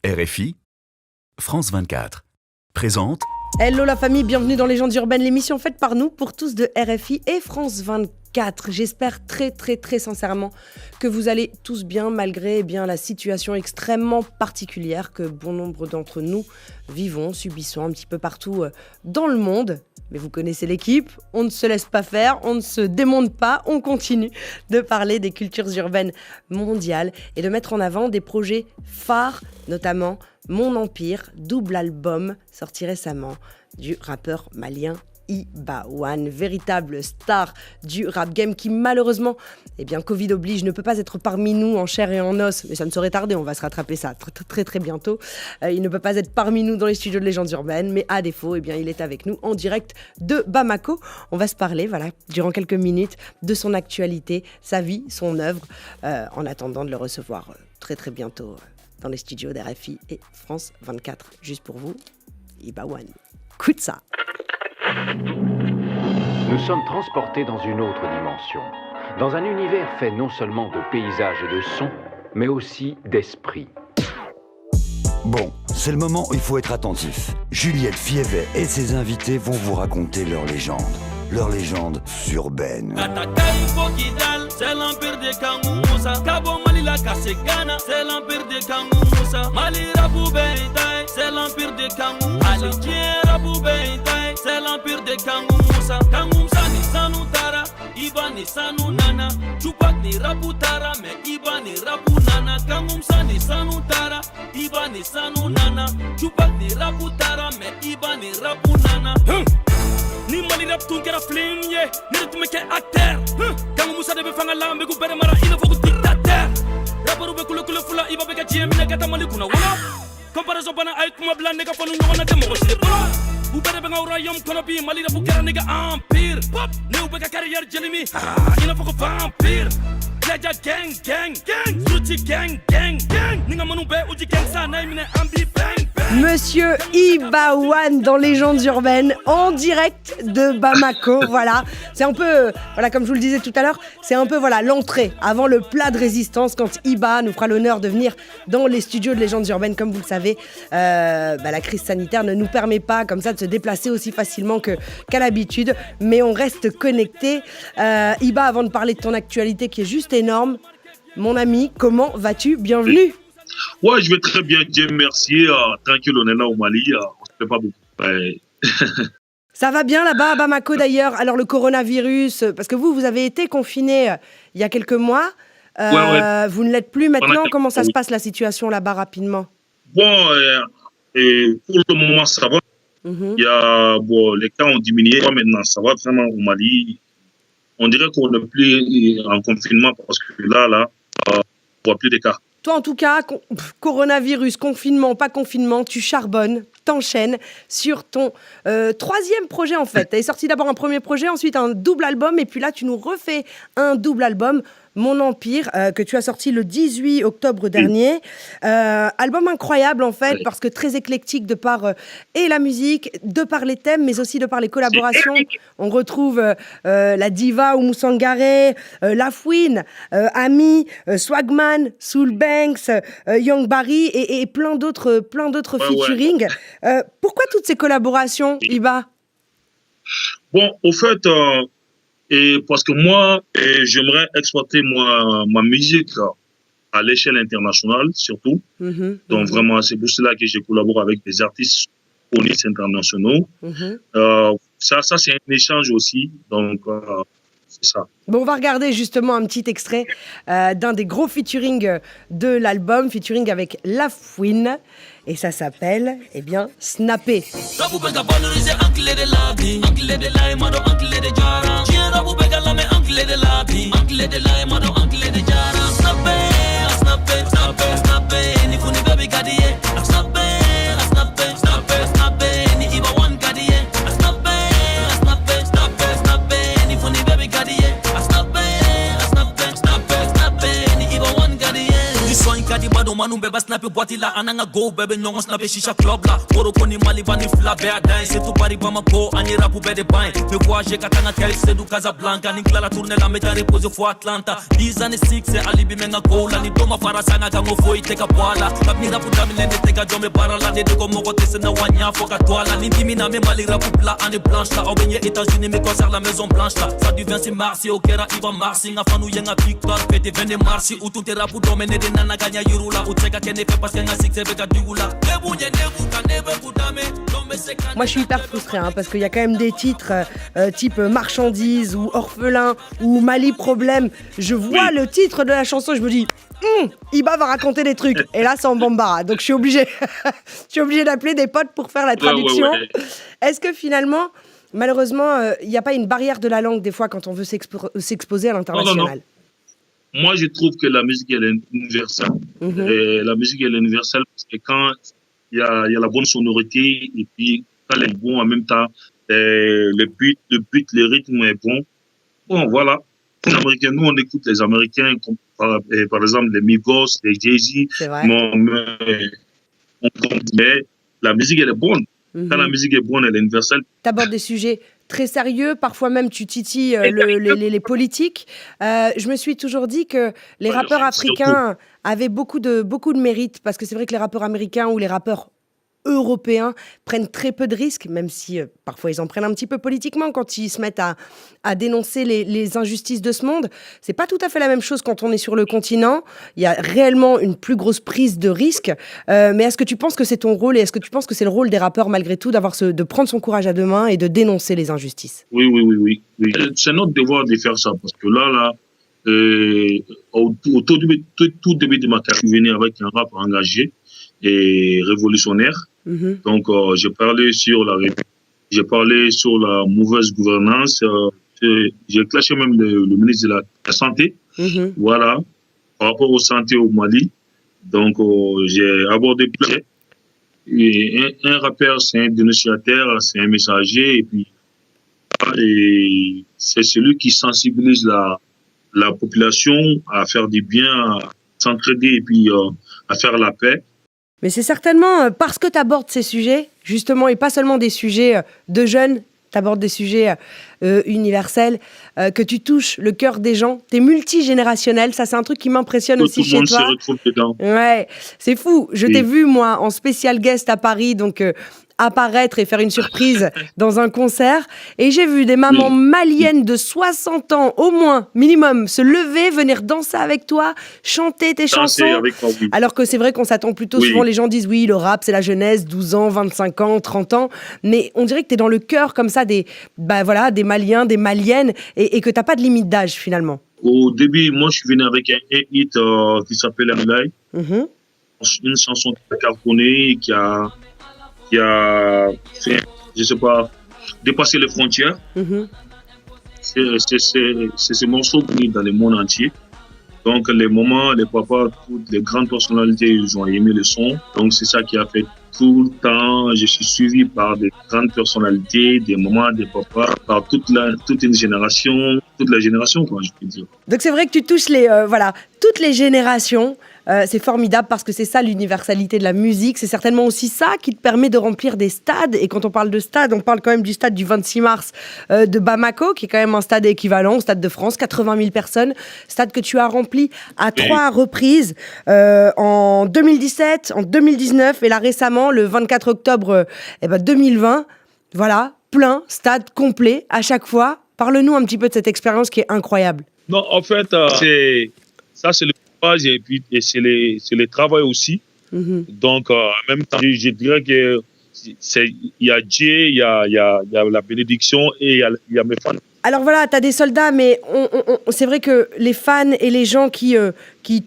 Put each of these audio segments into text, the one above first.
RFI, France 24, présente... Hello la famille, bienvenue dans Légendes urbaines, l'émission faite par nous, pour tous de RFI et France 24. J'espère très sincèrement que vous allez tous bien malgré la situation extrêmement particulière que bon nombre d'entre nous vivons, subissons un petit peu partout dans le monde. Mais vous connaissez l'équipe, on ne se laisse pas faire, on ne se démonte pas, on continue de parler des cultures urbaines mondiales et de mettre en avant des projets phares, notamment Mon Empire, double album sorti récemment du rappeur malien Iba One, véritable star du rap game qui malheureusement, Covid oblige, ne peut pas être parmi nous en chair et en os, mais ça ne saurait tarder, on va se rattraper ça très bientôt. Il ne peut pas être parmi nous dans les studios de Légendes urbaines, mais à défaut, il est avec nous en direct de Bamako. On va se parler, durant quelques minutes de son actualité, sa vie, son œuvre, en attendant de le recevoir très bientôt dans les studios d'RFI et France 24. Juste pour vous, Iba One. Écoute ça. Nous sommes transportés dans une autre dimension, dans un univers fait non seulement de paysages et de sons, mais aussi d'esprit. Bon, c'est le moment où il faut être attentif. Juliette Fievet et ses invités vont vous raconter leur légende urbaine. C'est l'empire de Kangousa. Kabo Malila Kasegana, c'est l'empire de Kangousa. Malira Boubeitai, c'est l'empire de Kangousa. Alikiera Boubeitai, c'est l'empire de Kangousa. Kangousa ni Sanutara, Iba ni Sanunana. Chupak ni Rabutara, mais Iba ni Rabunana. Kangousa ni Sanutara, Iba ni Sanunana. Chupak ni Rabutara, mais Iba ni Rabunana. Ni mali rap tun kɛra film ye ne de tun bɛ kɛ acteur kangu musa de bɛ fanga la n bɛ ku bɛrɛ mara i n'a fɔ ko dictateur rabaru bɛ kulekule fula i b'a bɛ ka diɲɛ minɛ ka taa mali kunna wala comparaison bana a ye kuma bila ne ka fɔ nu ɲɔgɔn na tɛ mɔgɔ si de bolo u bɛɛ de bɛ n ka royaume kɔnɔ bi mali rapu kɛra ne ka empire ne u bɛ ka carrière jeli min i n'a fɔ ko vampire Jaja gang Fruity gang ni nga manu bɛɛ uji gang sa na i minɛ an bi bang. Monsieur Iba One dans Légendes urbaines, en direct de Bamako. Voilà, c'est un peu, comme je vous le disais tout à l'heure, c'est un peu l'entrée avant le plat de résistance quand Iba nous fera l'honneur de venir dans les studios de Légendes urbaines. Comme vous le savez, la crise sanitaire ne nous permet pas comme ça de se déplacer aussi facilement qu'à l'habitude, mais on reste connecté. Iba, avant de parler de ton actualité qui est juste énorme, mon ami, comment vas-tu? Bienvenue. Ouais, je vais très bien, Dieu merci. Tranquille, on est là au Mali, on ne fait pas beaucoup. Ouais. Ça va bien là-bas à Bamako d'ailleurs. Alors le coronavirus, parce que vous avez été confiné il y a quelques mois. Ouais. Vous ne l'êtes plus maintenant. Comment ça se passe la situation là-bas rapidement? Bon, pour le moment ça va. Il y a, les cas ont diminué. Maintenant ça va vraiment au Mali. On dirait qu'on n'est plus en confinement parce que là, on ne voit plus de cas. Toi, en tout cas, coronavirus, confinement, pas confinement, tu charbonnes, t'enchaînes sur ton troisième projet, en fait. Tu es sorti d'abord un premier projet, ensuite un double album, et puis là, tu nous refais un double album, Mon Empire, que tu as sorti le 18 octobre dernier. Album incroyable, en fait, parce que très éclectique de par et la musique, de par les thèmes, mais aussi de par les collaborations. On retrouve la diva Oumou Sangaré, La Fouine, Ami, Swagman, Soul Banks, Young Barry et plein d'autres featuring. Pourquoi toutes ces collaborations, Iba? Bon, au fait... Et parce que moi, j'aimerais exploiter ma musique à l'échelle internationale, surtout. Donc, vraiment, c'est pour cela que je collabore avec des artistes connus internationaux. Ça, c'est un échange aussi. Donc, c'est ça. Bon, on va regarder justement un petit extrait d'un des gros featuring de l'album, featuring avec La Fouine. Et ça s'appelle, Snappé. Manu beba snap boîte là ananga go bébé non snap shisha club là Oro koni mali bani fla berdin c'est tout Paris Bamako ani rapu bede bain me voyager katanga tel c'est du Casablanca ni la tourner la mettre reposer fo Atlanta 10 années 6 c'est alibi menga go la ni doma farasanga kango foi teka boala kapni rapu damine ne teka jome barala de ko moko tese na wanya foka toala ni dimina me mali rapu pla année blanche là au benye États-Unis me concert la Maison Blanche là ça du 26 mars au kera iva marsi nga fanu yenga victoire fete 20 mars ou tout rapu domene de nana ganya yurula ou teka kene fait parce que nga six beka dugula nebunye nebuka nebekudame. Moi je suis hyper frustrée parce qu'il y a quand même des titres type Marchandises ou Orphelin ou Mali Problème. Je vois le titre de la chanson, je me dis Iba va raconter des trucs et là c'est en Bambara, donc je suis obligée d'appeler des potes pour faire la traduction. Est-ce que finalement, malheureusement, il n'y a pas une barrière de la langue des fois quand on veut s'exposer à l'international? Non. Moi je trouve que la musique elle est universelle. Et la musique elle est universelle parce que quand il y a la bonne sonorité et puis quand elle est bon en même temps, le beat, le rythme est bon. Bon, voilà. Les Américains, nous, on écoute les Américains, comme, par exemple les Migos, les Jay-Z. Mais la musique, elle est bonne. Quand la musique est bonne, elle est universelle. Tu abordes des sujets très sérieux, parfois même tu titilles les politiques. Je me suis toujours dit que les rappeurs africains avaient beaucoup de mérite, parce que c'est vrai que les rappeurs américains ou les rappeurs européens prennent très peu de risques, même si parfois ils en prennent un petit peu politiquement quand ils se mettent à dénoncer les injustices de ce monde. C'est pas tout à fait la même chose quand on est sur le continent. Il y a réellement une plus grosse prise de risque. Mais est-ce que tu penses que c'est ton rôle et est-ce que tu penses que c'est le rôle des rappeurs malgré tout de prendre son courage à deux mains et de dénoncer les injustices? Oui. C'est notre devoir de faire ça parce que là, au tout début de ma carrière, je suis venu avec un rap engagé et révolutionnaire. Donc, j'ai parlé sur la mauvaise gouvernance. J'ai clashé même le ministre de la Santé. Voilà, par rapport aux santé au Mali. Donc, j'ai abordé plein. Et un rappeur, c'est un dénonciateur, c'est un messager. Et c'est celui qui sensibilise la population à faire du bien, à s'entraider et puis à faire la paix. Mais c'est certainement parce que tu abordes ces sujets, justement, et pas seulement des sujets de jeunes, tu abordes des sujets universels, que tu touches le cœur des gens. Tu es multigénérationnel, ça c'est un truc qui m'impressionne aussi chez toi. Tout le monde se retrouve dedans. Ouais, c'est fou. Je t'ai vu, moi, en spécial guest à Paris, donc apparaître et faire une surprise dans un concert. Et j'ai vu des mamans maliennes de 60 ans, au moins, minimum, se lever, venir danser avec toi, chanter tes chansons. Avec moi, alors que c'est vrai qu'on s'attend plutôt, souvent les gens disent, oui, le rap, c'est la jeunesse, 12 ans, 25 ans, 30 ans. Mais on dirait que tu es dans le cœur comme ça des Maliens, des Maliennes, et que tu n'as pas de limite d'âge, finalement. Au début, moi, je suis venu avec un hit qui s'appelle Amlai. Une chanson qui a cartonné, qui a fait, je sais pas, dépasser les frontières. C'est ce morceau qui est dans le monde entier. Donc les mamans, les papas, toutes les grandes personnalités, ils ont aimé le son. Donc c'est ça qui a fait tout le temps. Je suis suivi par des grandes personnalités, des mamans, des papas, par toute une génération, toute la génération, quoi, je peux dire. Donc c'est vrai que tu touches toutes les générations. C'est formidable parce que c'est ça l'universalité de la musique. C'est certainement aussi ça qui te permet de remplir des stades. Et quand on parle de stade, on parle quand même du stade du 26 mars de Bamako, qui est quand même un stade équivalent au Stade de France, 80 000 personnes. Stade que tu as rempli à 3 reprises, en 2017, en 2019 et là récemment, le 24 octobre 2020. Voilà, plein, stade complet à chaque fois. Parle-nous un petit peu de cette expérience qui est incroyable. Non, en fait, c'est le et puis c'est le travail aussi. Donc en même temps je dirais que il y a Dieu, il y a la bénédiction et il y a mes fans. Alors voilà, tu as des soldats, mais c'est vrai que les fans et les gens qui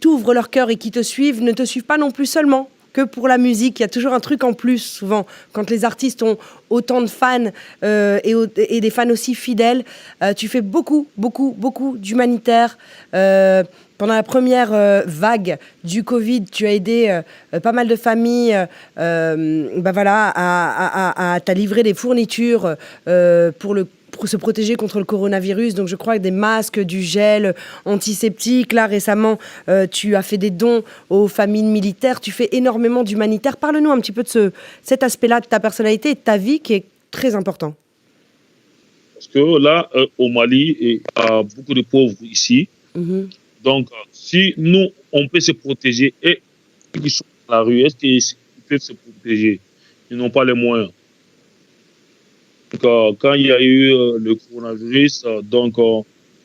t'ouvrent leur cœur et qui te suivent ne te suivent pas non plus seulement que pour la musique. Il y a toujours un truc en plus souvent quand les artistes ont autant de fans et des fans aussi fidèles. Tu fais beaucoup d'humanitaire. Pendant la première vague du Covid, tu as aidé pas mal de familles à livré des fournitures pour le se protéger contre le coronavirus. Donc je crois que des masques, du gel antiseptique. Là récemment, tu as fait des dons aux familles militaires. Tu fais énormément d'humanitaire. Parle-nous un petit peu de cet aspect-là de ta personnalité et de ta vie qui est très important. Parce que là, au Mali, il y a beaucoup de pauvres ici. Donc, si nous, on peut se protéger, et ceux qui sont dans la rue, est-ce qu'ils peuvent se protéger? Ils n'ont pas les moyens. Donc, quand il y a eu le coronavirus, donc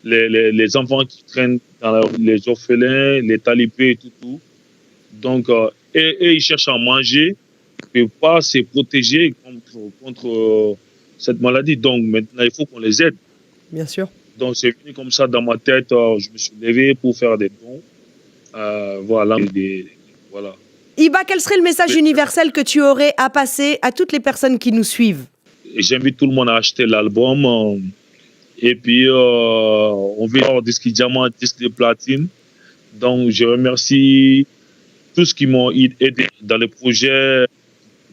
les enfants qui traînent dans les orphelins, les talibés et tout. Donc, et ils cherchent à manger, ils ne peuvent pas se protéger contre cette maladie. Donc, maintenant, il faut qu'on les aide. Bien sûr. Donc, c'est venu comme ça dans ma tête. Je me suis levé pour faire des dons. Voilà. Voilà. Iba, quel serait le message universel que tu aurais à passer à toutes les personnes qui nous suivent? J'invite tout le monde à acheter l'album. Et puis, on veut avoir disque diamant, disque de platine. Donc, je remercie tous qui m'ont aidé dans le projet.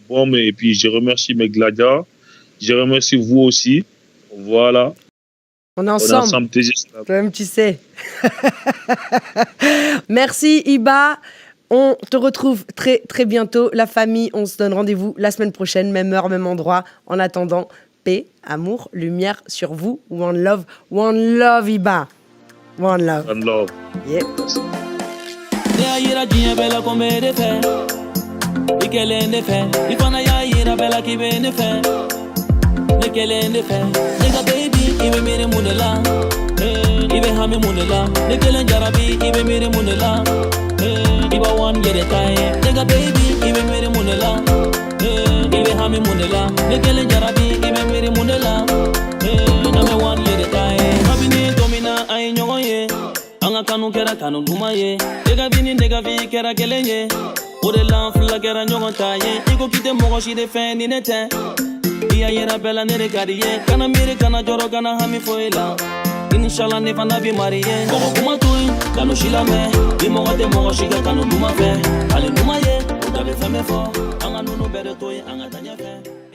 Bon, et puis, je remercie mes gladiateurs. Je remercie vous aussi. Voilà. On est ensemble. Toi-même, tu sais. Merci, Iba. On te retrouve très, très bientôt. La famille, on se donne rendez-vous la semaine prochaine, même heure, même endroit. En attendant, paix, amour, lumière sur vous. One love, Iba. One love. One love. Yeah. Nigga baby, ibe mere munela, ibe hami munela. Nikelen jarabi, ibe mere munela, iba wan yere tai. Nigga baby, ibe mere munela, ibe hami munela. Nikelen jarabi, ibe mere munela, ame wan yere tai. Kabini domina ay nyogoye, anga kanu kera kanu dumaye. Nigga bini nigga vi kera kelenye, ode lan fila kera nyogon taye. Iko kite mogoshi de fen ni nete. Iya yera bela nere gariye, kana mire kana joro kana hami foila. Inshallah ne fana bi mariye. Koko kuma tuin, kanu shilame. Bi moga de moga shiga kanu duma fe. Ale duma ye, utabe feme fo. Anga nunu bere toy, anga tanya fe.